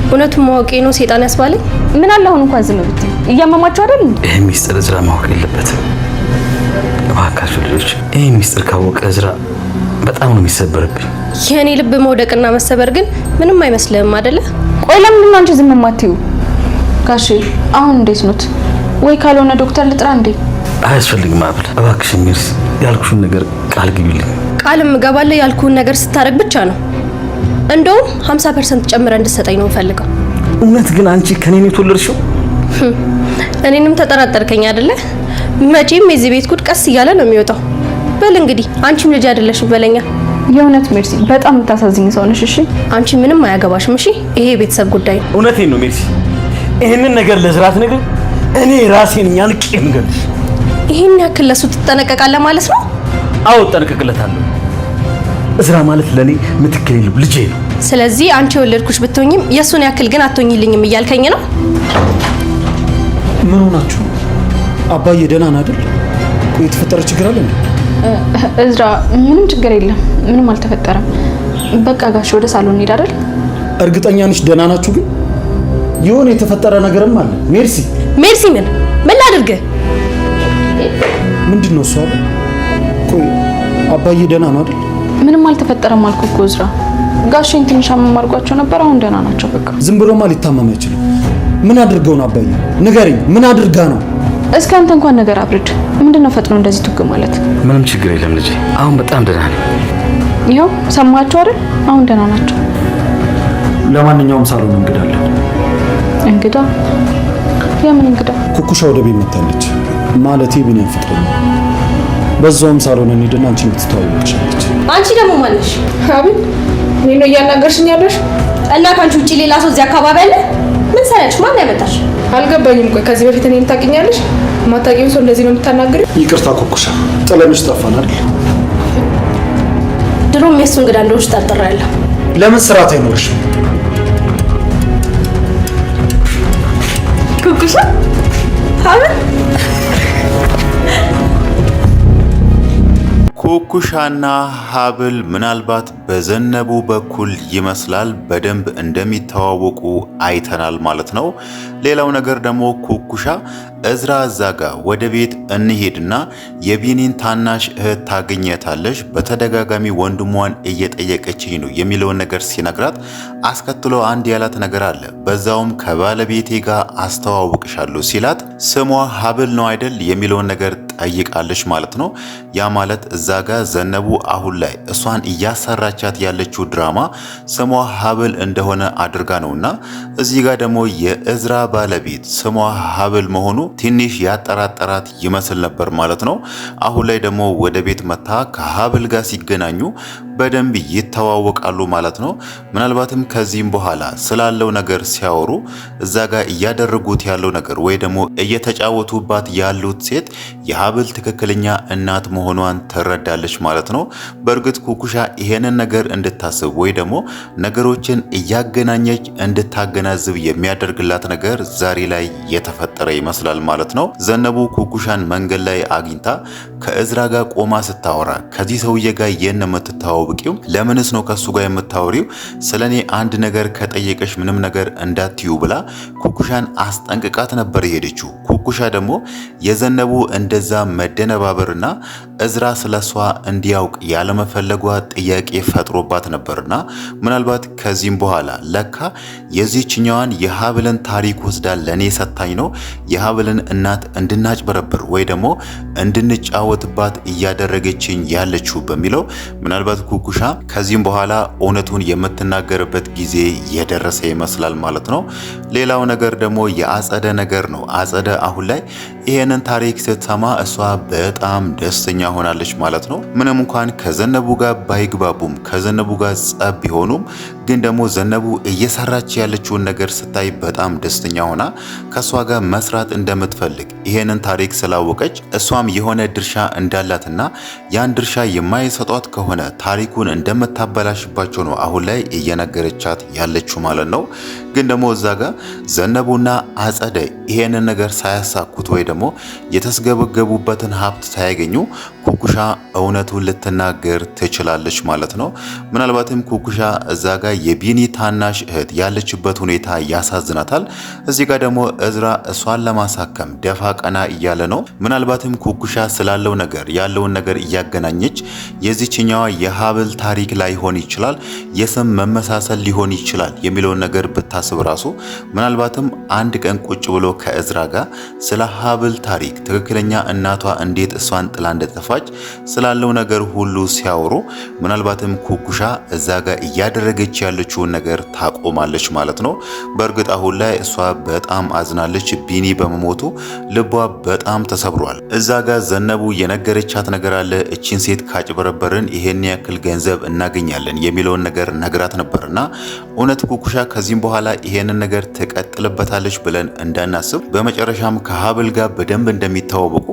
እውነቱን ማወቄ ነው ሰይጣን ያስባለኝ። ምን አለ አሁን እንኳን ዝም ብትይ? እያመማችሁ አይደል? ይሄ ሚስጥር እዝራ ማወቅ የለበትም። እባካችሁ ልጆች፣ ይሄ ሚስጥር ካወቀ እዝራ በጣም ነው የሚሰበርብኝ። የኔ ልብ መውደቅና መሰበር ግን ምንም አይመስልህም አይደለ? ቆይ ለምንድን ነው አንቺ ዝም የማትይው? ጋሼ አሁን እንዴት ኖት? ወይ ካልሆነ ዶክተር ልጥራ እንዴ? አያስፈልግም አብል። እባክሽ ሚርስ ያልኩሽን ነገር ቃል ግቢልኝ። ቃልም እገባለሁ ያልኩህን ነገር ስታረግ ብቻ ነው። እንደውም 50% ጨምረህ እንድትሰጠኝ ነው ፈልገው። እውነት ግን አንቺ ከኔ ነው የተወለድሽው? እኔንም ተጠራጠርከኝ አይደለ? መቼም የዚህ ቤት ጉድ ቀስ እያለ ነው የሚወጣው። በል እንግዲህ አንቺም ልጅ አይደለሽም በለኛ። የእውነት ሜርሲ በጣም የምታሳዝኝ ሰው ነሽ። እሺ አንቺ ምንም አያገባሽም። እሺ ይሄ የቤተሰብ ጉዳይ ነው። እውነቴን ነው ሜርሲ። ይሄንን ነገር ለዝራት ነገር እኔ ራሴን ያንቄ እንገልሽ። ይሄን ያክል ለሱ ትጠነቀቃለህ ማለት ነው? አዎ እጠነቀቅለታለሁ። እዝራ ማለት ለኔ ምትክ የሌለው ልጄ ነው። ስለዚህ አንቺ የወለድኩሽ ብትሆኝም የሱን ያክል ግን አትሆኝልኝም እያልከኝ ነው? ምን ሆናችሁ? አባዬ ደህና ነው አይደል? ቆይ የተፈጠረ ችግር አለ እንዴ? እዝራ ምንም ችግር የለም፣ ምንም አልተፈጠረም። በቃ ጋሽ ወደ ሳሎን እንሂድ አይደል? እርግጠኛ ነሽ ደህና ናችሁ? ግን የሆነ የተፈጠረ ነገርም አለ። ሜርሲ ምን ላድርግ? ምንድነው እሱ? ቆይ አባዬ ደህና ነው አይደል? ምንም አልተፈጠረም አልኩ እኮ እዝራ። ጋሽን ትንሽ አመም አድርጓቸው ነበር፣ አሁን ደህና ናቸው። በቃ ዝም ብሎማ ሊታመም አይችልም። ምን አድርገው ነው አባዬ? ንገረኝ፣ ምን አድርጋ ነው? እስኪ አንተ እንኳን ነገር አብርድ። ምንድነው ፈጥኖ እንደዚህ ትግ ማለት? ምንም ችግር የለም ልጄ፣ አሁን በጣም ደህና ነኝ። ይኸው ሰማችሁ አይደል? አሁን ደህና ናቸው። ለማንኛውም ሳሎን እንግዳ አለ። እንግዳ? የምን እንግዳ? ኩኩሻ ወደ ቤት መጣለች። ማለቴ ቢኒያም ፍቅረኛ። በዛውም ሳሎን እንሂድና አንቺ ልትተዋወቅሻለች። አንቺ ደግሞ ማለሽ? አቤት፣ እኔ ነው እያናገርሽኝ ያለሽ? እና ካንቺ ውጪ ሌላ ሰው እዚህ አካባቢ አለ? ምን ሰራሽ? ማን ያመጣሽ? አልገባኝም። ቆይ ከዚህ በፊት እኔን ታውቂኛለሽ? ማታውቂውን ሰው እንደዚህ ነው የምታናግሪው? ይቅርታ ኩኩሻ፣ ጥለንሽ ጠፋን አይደል? ድሮም የሱ እንግዳ እንደሆንሽ ጠርጥሬያለሁ። ለምን ስርዓት አይኖርሽም? ኩኩሻ አቤት። ኩኩሻና ሀብል ምናልባት በዘነቡ በኩል ይመስላል በደንብ እንደሚተዋወቁ አይተናል ማለት ነው። ሌላው ነገር ደግሞ ኩኩሻ እዝራ እዛጋ ወደ ቤት እንሄድና የቢኒን ታናሽ እህት ታገኘታለሽ፣ በተደጋጋሚ ወንድሟን እየጠየቀችኝ ነው የሚለውን ነገር ሲነግራት አስከትሎ አንድ ያላት ነገር አለ። በዛውም ከባለቤቴ ጋር አስተዋውቅሻለሁ ሲላት ስሟ ሀብል ነው አይደል የሚለውን ነገር ጠይቃለች ማለት ነው። ያ ማለት እዛ ጋር ዘነቡ አሁን ላይ እሷን እያሰራቻት ያለችው ድራማ ስሟ ሀብል እንደሆነ አድርጋ ነውና እዚህ ጋር ደግሞ የእዝራ ባለቤት ስሟ ሀብል መሆኑ ትንሽ ያጠራጠራት ይመስል ነበር ማለት ነው። አሁን ላይ ደግሞ ወደ ቤት መታ ከሀብል ጋር ሲገናኙ በደንብ ይተዋወቃሉ ማለት ነው። ምናልባትም ከዚህም በኋላ ስላለው ነገር ሲያወሩ እዛ ጋር እያደረጉት ያለው ነገር ወይ ደግሞ እየተጫወቱባት ያሉት ሴት የሀብል ትክክለኛ እናት መሆኗን ትረዳለች ማለት ነው። በእርግጥ ኩኩሻ ይሄንን ነገር እንድታስብ ወይ ደግሞ ነገሮችን እያገናኘች እንድታገናዝብ የሚያደርግላት ነገር ዛሬ ላይ የተፈጠረ ይመስላል ማለት ነው። ዘነቡ ኩኩሻን መንገድ ላይ አግኝታ ከእዝራ ጋር ቆማ ስታወራ ከዚህ ሰውዬ ጋር የነ የምትታወቂው ለምንስ ነው ከሱ ጋር የምታወሪው? ስለኔ አንድ ነገር ከጠየቀሽ ምንም ነገር እንዳትዩ ብላ ኩኩሻን አስጠንቅቃት ነበር የሄደችው። ኩኩሻ ደግሞ የዘነቡ እንደዛ መደነባበርና እዝራ ስለሷ እንዲያውቅ ያለመፈለጓ ጥያቄ ፈጥሮባት ነበርና ምናልባት ከዚህም በኋላ ለካ የዚህኛዋን የሀብልን ታሪክ ወስዳ ለኔ ሰታኝ ነው የሀብልን እናት እንድናጭበረብር ወይ ደግሞ እንድንጫወትባት እያደረገችኝ ያለችው በሚለው ምናልባት ኩኩሻ ከዚህም በኋላ እውነቱን የምትናገርበት ጊዜ የደረሰ ይመስላል ማለት ነው። ሌላው ነገር ደግሞ የአጸደ ነገር ነው። አጸደ አሁን ላይ ይሄንን ታሪክ ስትሰማ እሷ በጣም ደስተኛ ሆናለች ማለት ነው። ምንም እንኳን ከዘነቡ ጋር ባይግባቡም ከዘነቡ ጋር ጸብ ቢሆኑም ግን ደግሞ ዘነቡ እየሰራች ያለችውን ነገር ስታይ በጣም ደስተኛ ሆና ከሷ ጋር መስራት እንደምትፈልግ ይሄንን ታሪክ ስላወቀች እሷም የሆነ ድርሻ እንዳላትና ያን ድርሻ የማይሰጧት ከሆነ ታሪኩን እንደምታበላሽባቸው ነው አሁን ላይ እየነገረቻት ያለችው ማለት ነው። ግን ደግሞ እዛ ጋር ዘነቡና አጸደ ይሄንን ነገር ሳያሳኩት ወይ ደግሞ የተስገበገቡበትን ሀብት ሳያገኙ ኩኩሻ እውነቱን ልትናገር ትችላለች ማለት ነው። ምናልባትም ኩኩሻ እዛ ጋር የቢኒ ታናሽ እህት ያለችበት ሁኔታ ያሳዝናታል። እዚህ ጋር ደግሞ እዝራ እሷን ለማሳከም ደፋ ቀና እያለ ነው። ምናልባትም ኩኩሻ ስላለው ነገር ያለውን ነገር እያገናኘች የዚችኛዋ የሀብል ታሪክ ላይሆን ይችላል፣ የስም መመሳሰል ሊሆን ይችላል የሚለውን ነገር ብታስብ ራሱ ምናልባትም አንድ ቀን ቁጭ ብሎ ከእዝራ ጋር ስለ ሀብል ታሪክ ትክክለኛ እናቷ እንዴት እሷን ጥላ እንደጠፋች ስላለው ነገር ሁሉ ሲያወሩ ምናልባትም ኩኩሻ እዛ ጋር እያደረገች ያለችውን ነገር ታቆማለች ማለት ነው። በእርግጥ አሁን ላይ እሷ በጣም አዝናለች። ቢኒ በመሞቱ ልቧ በጣም ተሰብሯል። እዛ ጋር ዘነቡ የነገረቻት ነገር አለ። እቺን ሴት ካጭበረበርን ይሄን ያክል ገንዘብ እናገኛለን የሚለውን ነገር ነግራት ነበርና እውነት ኩኩሻ ከዚህም በኋላ ይሄንን ነገር ትቀጥልበታለች ብለን እንዳናስብ በመጨረሻም ከሀብል ጋር በደንብ እንደሚታወቁ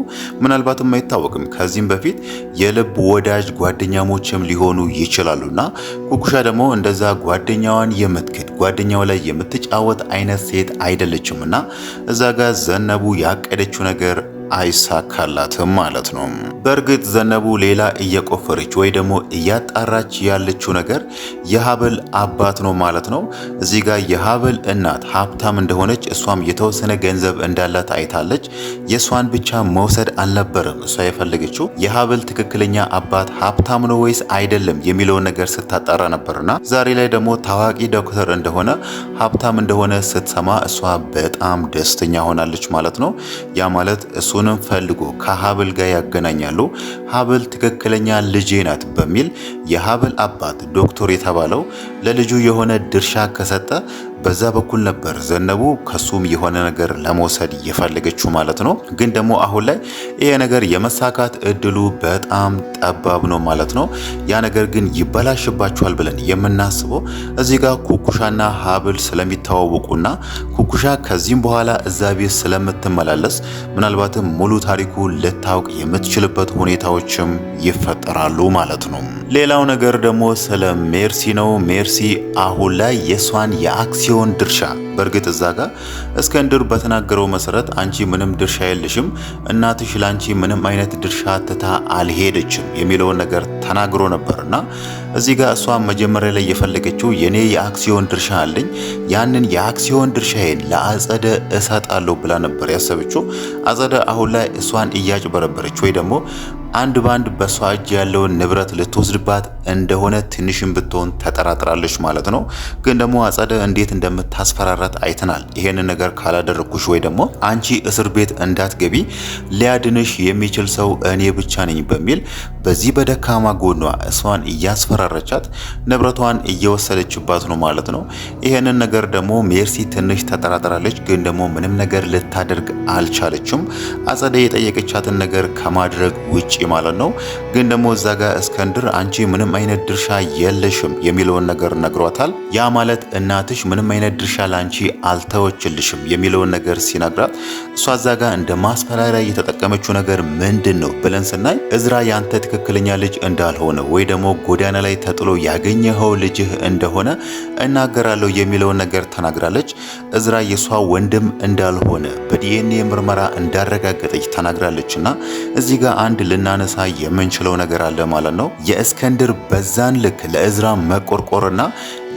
ምናልባትም አይታወቅም። ከዚህም በፊት የልብ ወዳጅ ጓደኛሞችም ሊሆኑ ይችላሉና ኩኩሻ ደግሞ እንደዛ ጓደኛዋን የምትክድ ጓደኛው ላይ የምትጫወት አይነት ሴት አይደለችምና እዛ ጋር ዘነቡ ያቀደችው ነገር አይሳካላትም ማለት ነው። በእርግጥ ዘነቡ ሌላ እየቆፈረች ወይ ደግሞ እያጣራች ያለችው ነገር የሀብል አባት ነው ማለት ነው። እዚህ ጋር የሀብል እናት ሀብታም እንደሆነች እሷም የተወሰነ ገንዘብ እንዳላት አይታለች። የእሷን ብቻ መውሰድ አልነበረም እሷ የፈለገችው የሀብል ትክክለኛ አባት ሀብታም ነው ወይስ አይደለም የሚለውን ነገር ስታጣራ ነበርና ዛሬ ላይ ደግሞ ታዋቂ ዶክተር እንደሆነ ሀብታም እንደሆነ ስትሰማ እሷ በጣም ደስተኛ ሆናለች ማለት ነው። ያ ማለት እሱንም ፈልጎ ከሀብል ጋር ያገናኛሉ። ሀብል ትክክለኛ ልጄ ናት በሚል የሀብል አባት ዶክተር የተባለው ለልጁ የሆነ ድርሻ ከሰጠ በዛ በኩል ነበር ዘነቡ ከሱም የሆነ ነገር ለመውሰድ የፈለገችው ማለት ነው። ግን ደግሞ አሁን ላይ ይሄ ነገር የመሳካት እድሉ በጣም ጠባብ ነው ማለት ነው። ያ ነገር ግን ይበላሽባቸዋል ብለን የምናስበው እዚህ ጋር ኩኩሻና ሀብል ስለሚተዋወቁና ኩኩሻ ከዚህም በኋላ እዛ ቤት ስለምትመላለስ ምናልባትም ሙሉ ታሪኩ ልታውቅ የምትችልበት ሁኔታዎችም ይፈጠራሉ ማለት ነው። ሌላው ነገር ደግሞ ስለ ሜርሲ ነው። ሜርሲ አሁን ላይ የሷን የአክሲዮን ድርሻ በእርግጥ እዛ ጋር እስከንድር በተናገረው መሰረት አንቺ ምንም ድርሻ የለሽም፣ እናትሽ ላንቺ ምንም አይነት ድርሻ ትታ አልሄደችም የሚለውን ነገር ተናግሮ ነበርና እዚህ ጋር እሷ መጀመሪያ ላይ የፈለገችው የኔ የአክሲዮን ድርሻ አለኝ ያንን የአክሲዮን ድርሻዬን ለአጸደ እሰጣለሁ ብላ ነበር ያሰበችው። አጸደ አሁን ላይ እሷን እያጭበረበረች ወይ ደግሞ አንድ ባንድ በሷ እጅ ያለውን ንብረት ልትወስድባት እንደሆነ ትንሽም ብትሆን ተጠራጥራለች ማለት ነው። ግን ደግሞ አጸደ እንዴት እንደምታስፈራራት አይተናል። ይሄንን ነገር ካላደረኩሽ ወይ ደግሞ አንቺ እስር ቤት እንዳትገቢ ሊያድንሽ የሚችል ሰው እኔ ብቻ ነኝ በሚል በዚህ በደካማ ጎኗ እሷን እያስፈራረቻት ንብረቷን እየወሰደችባት ነው ማለት ነው። ይሄንን ነገር ደግሞ ሜርሲ ትንሽ ተጠራጥራለች። ግን ደግሞ ምንም ነገር ልታደርግ አልቻለችም። አጸደ የጠየቀቻትን ነገር ከማድረግ ውጪ ማለት ነው። ግን ደግሞ እዛ ጋር እስከንድር አንቺ ምንም አይነት ድርሻ የለሽም የሚለውን ነገር ነግሯታል። ያ ማለት እናትሽ ምንም አይነት ድርሻ ላንቺ አልተወችልሽም የሚለውን ነገር ሲነግራት እሷ እዛ ጋር እንደ ማስፈራሪያ የተጠቀመችው ነገር ምንድን ነው ብለን ስናይ እዝራ ያንተ ትክክለኛ ልጅ እንዳልሆነ ወይ ደግሞ ጎዳና ላይ ተጥሎ ያገኘኸው ልጅህ እንደሆነ እናገራለሁ የሚለውን ነገር ተናግራለች። እዝራ የሷ ወንድም እንዳልሆነ በዲኤንኤ ምርመራ እንዳረጋገጠች ተናግራለችና እዚህ ጋር አንድ ልናነሳ የምንችለው ነገር አለ ማለት ነው። የእስከንድር በዛን ልክ ለእዝራ መቆርቆርና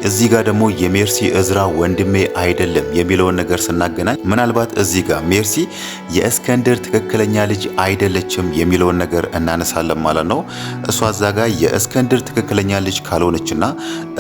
እዚህ ጋር ደግሞ የሜርሲ እዝራ ወንድሜ አይደለም የሚለውን ነገር ስናገናኝ ምናልባት እዚህ ጋር ሜርሲ የእስከንድር ትክክለኛ ልጅ አይደለችም የሚለውን ነገር እናነሳለን ማለት ነው። እሷ እዛ ጋር የእስከንድር ትክክለኛ ልጅ ካልሆነችና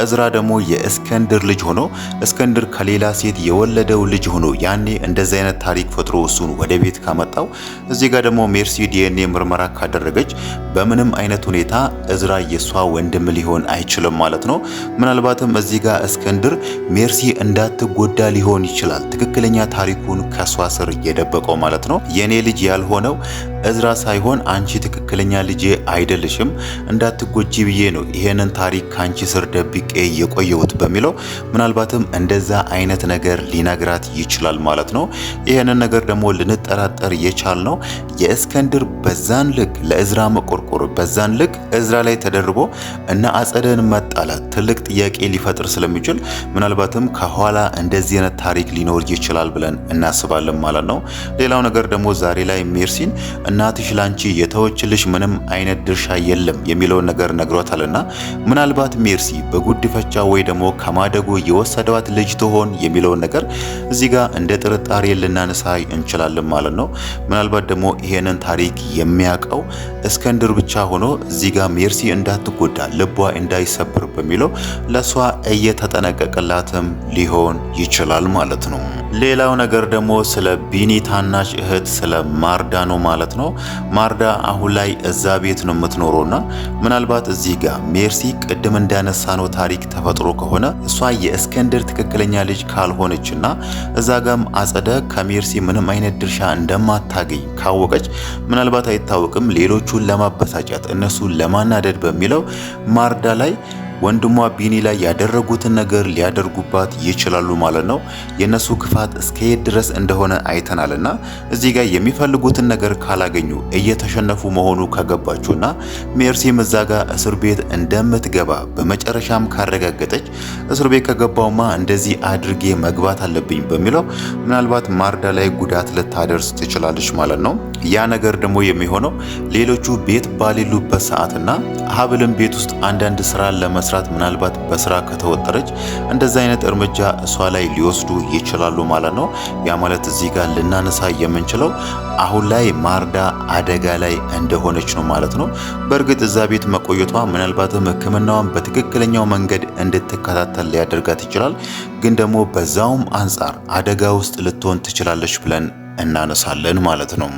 እዝራ ደግሞ የእስከንድር ልጅ ሆኖ እስከንድር ከሌላ ሴት የወለደው ልጅ ሆኖ ያኔ እንደዚህ አይነት ታሪክ ፈጥሮ እሱን ወደ ቤት ካመጣው እዚህ ጋር ደግሞ ሜርሲ ዲኤንኤ ምርመራ ካደረገች በምንም አይነት ሁኔታ እዝራ የሷ ወንድም ሊሆን አይችልም ማለት ነው። ምናልባትም እዚህ ጋር እስከንድር ሜርሲ እንዳትጎዳ ሊሆን ይችላል ትክክለኛ ታሪኩን ከሷ ስር የደበቀው ማለት ነው። የኔ ልጅ ያልሆነው እዝራ ሳይሆን አንቺ ትክክለኛ ልጄ አይደለሽም እንዳትጎጂ ብዬ ነው ይሄንን ታሪክ ካንቺ ስር ደብቄ የቆየሁት በሚለው ምናልባትም እንደዛ አይነት ነገር ሊነግራት ይችላል ማለት ነው። ይሄንን ነገር ደግሞ ልንጠራጠር የቻልነው የእስከንድር በዛን ልክ ለእዝራ መቆርቆር በዛን ልክ እዝራ ላይ ተደርቦ እና አጸደን መጣላት ትልቅ ጥያቄ ሊፈጥር ስለሚችል ምናልባትም ከኋላ እንደዚህ አይነት ታሪክ ሊኖር ይችላል ብለን እናስባለን ማለት ነው። ሌላው ነገር ደግሞ ዛሬ ላይ ሜርሲን እናትሽ ላንቺ የተወችልሽ ምንም አይነት ድርሻ የለም የሚለውን ነገር ነግሯታልና ምናልባት ሜርሲ በጉድፈቻ ወይ ደግሞ ከማደጎ የወሰደዋት ልጅ ትሆን የሚለውን ነገር እዚህ ጋር እንደ ጥርጣሬ ልናነሳ እንችላለን ማለት ነው። ምናልባት ደግሞ ይሄንን ታሪክ የሚያውቀው እስክንድር ብቻ ሆኖ እዚህ ጋር ሜርሲ እንዳትጎዳ ልቧ እንዳይሰብር በሚለው ለሷ እየተጠነቀቀላትም ሊሆን ይችላል ማለት ነው። ሌላው ነገር ደግሞ ስለ ቢኒ ታናሽ እህት ስለ ማርዳ ነው ማለት ነው። ማርዳ አሁን ላይ እዛ ቤት ነው የምትኖረውና ምናልባት እዚህ ጋር ሜርሲ ቅድም እንዳነሳነው ታሪክ ተፈጥሮ ከሆነ እሷ የእስክንድር ትክክለኛ ልጅ ካልሆነችና እዛ ጋም አጸደ ከሜርሲ ምንም አይነት ድርሻ እንደማታገኝ ካወቀች ምናልባት አይታወቅም ሌሎቹን ለማበሳጨት እነሱን ለማናደድ በሚለው ማርዳ ላይ ወንድሟ ቢኒ ላይ ያደረጉትን ነገር ሊያደርጉባት ይችላሉ ማለት ነው። የነሱ ክፋት እስከየት ድረስ እንደሆነ አይተናልና እዚህ ጋር የሚፈልጉትን ነገር ካላገኙ እየተሸነፉ መሆኑ ከገባችሁና ሜርሲም እዛ ጋር እስር ቤት እንደምትገባ በመጨረሻም ካረጋገጠች እስር ቤት ከገባውማ እንደዚህ አድርጌ መግባት አለብኝ በሚለው ምናልባት ማርዳ ላይ ጉዳት ልታደርስ ትችላለች ማለት ነው። ያ ነገር ደግሞ የሚሆነው ሌሎቹ ቤት ባሌሉበት ሰዓትና ሀብልም ቤት ውስጥ አንዳንድ ስራ ለመስራት ምናልባት በስራ ከተወጠረች እንደዛ አይነት እርምጃ እሷ ላይ ሊወስዱ ይችላሉ ማለት ነው። ያ ማለት እዚህ ጋር ልናነሳ የምንችለው አሁን ላይ ማርዳ አደጋ ላይ እንደሆነች ነው ማለት ነው። በእርግጥ እዛ ቤት መቆየቷ ምናልባትም ሕክምናዋን በትክክለኛው መንገድ እንድትከታተል ሊያደርጋት ይችላል። ግን ደግሞ በዛውም አንጻር አደጋ ውስጥ ልትሆን ትችላለች ብለን እናነሳለን ማለት ነው።